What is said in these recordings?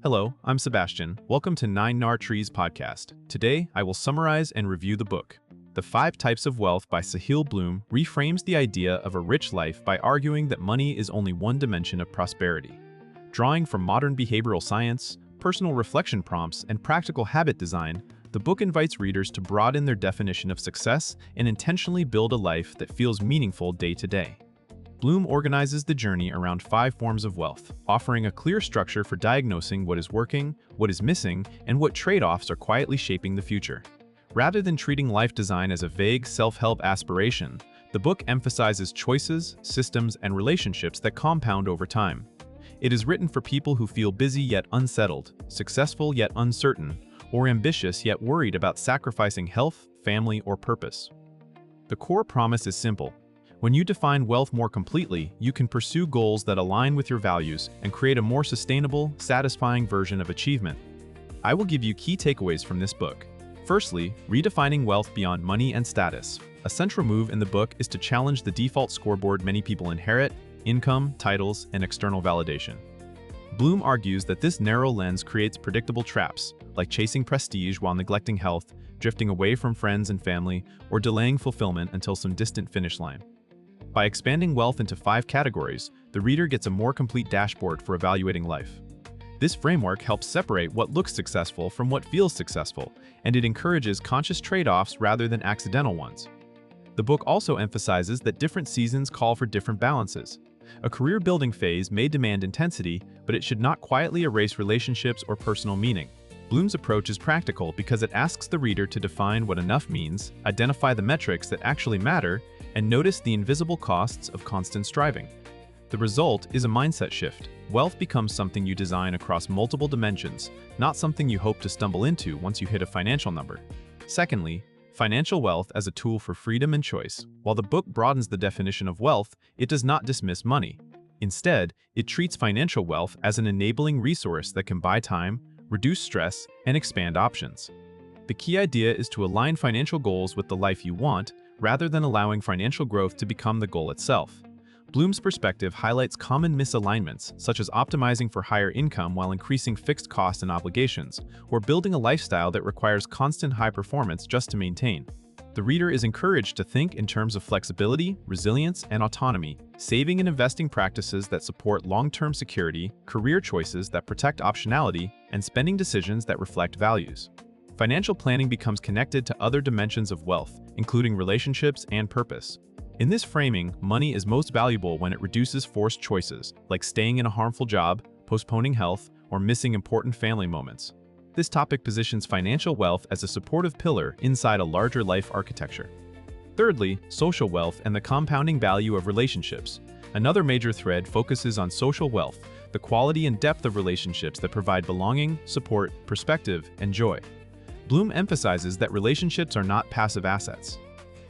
Hello, I'm Sebastian. Welcome to 9 Nar Trees podcast. Today, I will summarize and review the book. The 5 Types of Wealth by Sahil Bloom reframes the idea of a rich life by arguing that money is only one dimension of prosperity. Drawing from modern behavioral science, personal reflection prompts, and practical habit design, the book invites readers to broaden their definition of success and intentionally build a life that feels meaningful day to day. Bloom organizes the journey around 5 forms of wealth, offering a clear structure for diagnosing what is working, what is missing, and what trade-offs are quietly shaping the future. Rather than treating life design as a vague self-help aspiration, the book emphasizes choices, systems, and relationships that compound over time. It is written for people who feel busy yet unsettled, successful yet uncertain, or ambitious yet worried about sacrificing health, family, or purpose. The core promise is simple. When you define wealth more completely, you can pursue goals that align with your values and create a more sustainable, satisfying version of achievement. I will give you key takeaways from this book. Firstly, redefining wealth beyond money and status. A central move in the book is to challenge the default scoreboard many people inherit: income, titles, and external validation. Bloom argues that this narrow lens creates predictable traps, like chasing prestige while neglecting health, drifting away from friends and family, or delaying fulfillment until some distant finish line. By expanding wealth into 5 categories, the reader gets a more complete dashboard for evaluating life. This framework helps separate what looks successful from what feels successful, and it encourages conscious trade-offs rather than accidental ones. The book also emphasizes that different seasons call for different balances. A career-building phase may demand intensity, but it should not quietly erase relationships or personal meaning. Bloom's approach is practical because it asks the reader to define what enough means, identify the metrics that actually matter, and notice the invisible costs of constant striving. The result is a mindset shift. Wealth becomes something you design across multiple dimensions, not something you hope to stumble into once you hit a financial number. Secondly, financial wealth as a tool for freedom and choice. While the book broadens the definition of wealth, it does not dismiss money. Instead, it treats financial wealth as an enabling resource that can buy time, reduce stress, and expand options. The key idea is to align financial goals with the life you want, rather than allowing financial growth to become the goal itself. Bloom's perspective highlights common misalignments, such as optimizing for higher income while increasing fixed costs and obligations, or building a lifestyle that requires constant high performance just to maintain. The reader is encouraged to think in terms of flexibility, resilience, and autonomy, saving and investing practices that support long-term security, career choices that protect optionality, and spending decisions that reflect values. Financial planning becomes connected to other dimensions of wealth, including relationships and purpose. In this framing, money is most valuable when it reduces forced choices, like staying in a harmful job, postponing health, or missing important family moments. This topic positions financial wealth as a supportive pillar inside a larger life architecture. Thirdly, social wealth and the compounding value of relationships. Another major thread focuses on social wealth, the quality and depth of relationships that provide belonging, support, perspective, and joy. Bloom emphasizes that relationships are not passive assets.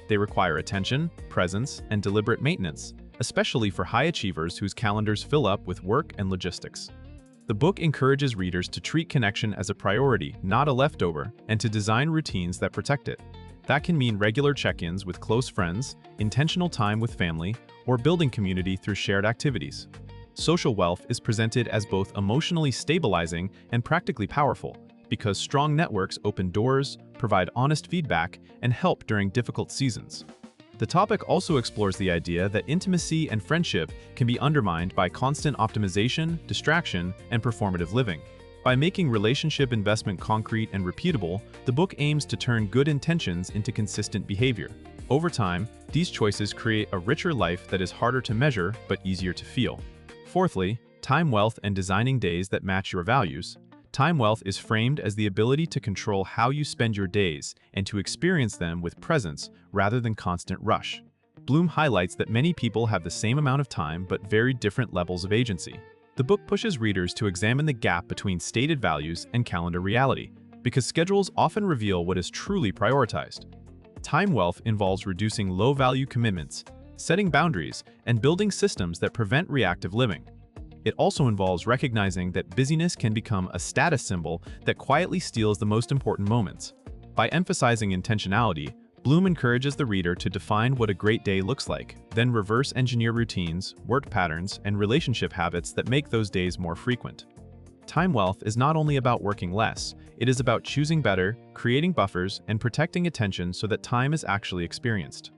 They require attention, presence, and deliberate maintenance, especially for high achievers whose calendars fill up with work and logistics. The book encourages readers to treat connection as a priority, not a leftover, and to design routines that protect it. That can mean regular check-ins with close friends, intentional time with family, or building community through shared activities. Social wealth is presented as both emotionally stabilizing and practically powerful, because strong networks open doors, provide honest feedback, and help during difficult seasons. The topic also explores the idea that intimacy and friendship can be undermined by constant optimization, distraction, and performative living. By making relationship investment concrete and repeatable, the book aims to turn good intentions into consistent behavior. Over time, these choices create a richer life that is harder to measure but easier to feel. Fourthly, time wealth and designing days that match your values. Time wealth is framed as the ability to control how you spend your days and to experience them with presence rather than constant rush. Bloom highlights that many people have the same amount of time but very different levels of agency. The book pushes readers to examine the gap between stated values and calendar reality, because schedules often reveal what is truly prioritized. Time wealth involves reducing low-value commitments, setting boundaries, and building systems that prevent reactive living. It also involves recognizing that busyness can become a status symbol that quietly steals the most important moments. By emphasizing intentionality, Bloom encourages the reader to define what a great day looks like, then reverse engineer routines, work patterns, and relationship habits that make those days more frequent. Time wealth is not only about working less, it is about choosing better, creating buffers, and protecting attention so that time is actually experienced.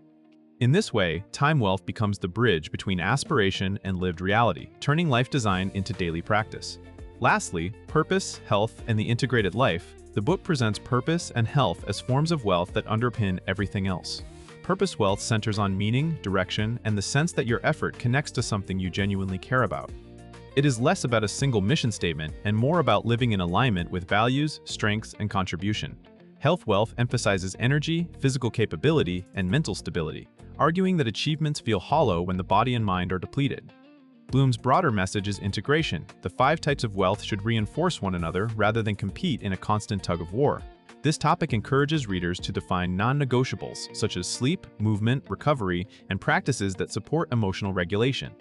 In this way, time wealth becomes the bridge between aspiration and lived reality, turning life design into daily practice. Lastly, purpose, health, and the integrated life. The book presents purpose and health as forms of wealth that underpin everything else. Purpose wealth centers on meaning, direction, and the sense that your effort connects to something you genuinely care about. It is less about a single mission statement and more about living in alignment with values, strengths, and contribution. Health wealth emphasizes energy, physical capability, and mental stability, arguing that achievements feel hollow when the body and mind are depleted. Bloom's broader message is integration. The 5 types of wealth should reinforce one another rather than compete in a constant tug of war. This topic encourages readers to define non-negotiables such as sleep, movement, recovery, and practices that support emotional regulation.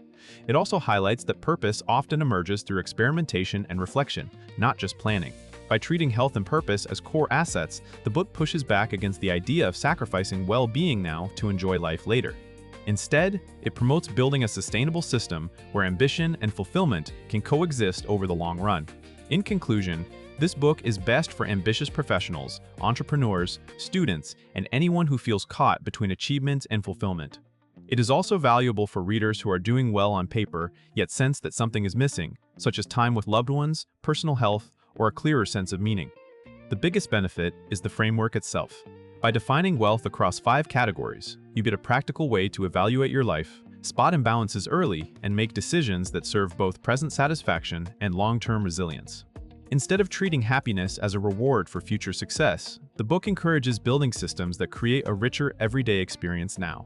It also highlights that purpose often emerges through experimentation and reflection, not just planning. By treating health and purpose as core assets, the book pushes back against the idea of sacrificing well-being now to enjoy life later. Instead, it promotes building a sustainable system where ambition and fulfillment can coexist over the long run. In conclusion, this book is best for ambitious professionals, entrepreneurs, students, and anyone who feels caught between achievement and fulfillment. It is also valuable for readers who are doing well on paper yet sense that something is missing, such as time with loved ones, personal health, or a clearer sense of meaning. The biggest benefit is the framework itself. By defining wealth across 5 categories, you get a practical way to evaluate your life, spot imbalances early, and make decisions that serve both present satisfaction and long-term resilience. Instead of treating happiness as a reward for future success, the book encourages building systems that create a richer everyday experience now.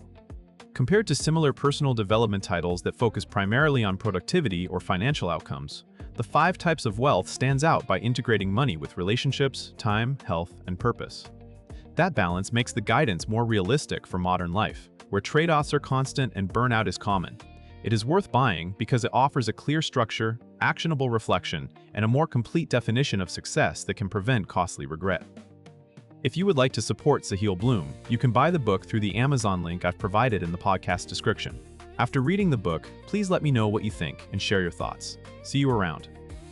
Compared to similar personal development titles that focus primarily on productivity or financial outcomes, the 5 types of wealth stands out by integrating money with relationships, time, health, and purpose. That balance makes the guidance more realistic for modern life, where trade-offs are constant and burnout is common. It is worth buying because it offers a clear structure, actionable reflection, and a more complete definition of success that can prevent costly regret. If you would like to support Sahil Bloom, you can buy the book through the Amazon link I've provided in the podcast description. After reading the book, please let me know what you think and share your thoughts. See you around.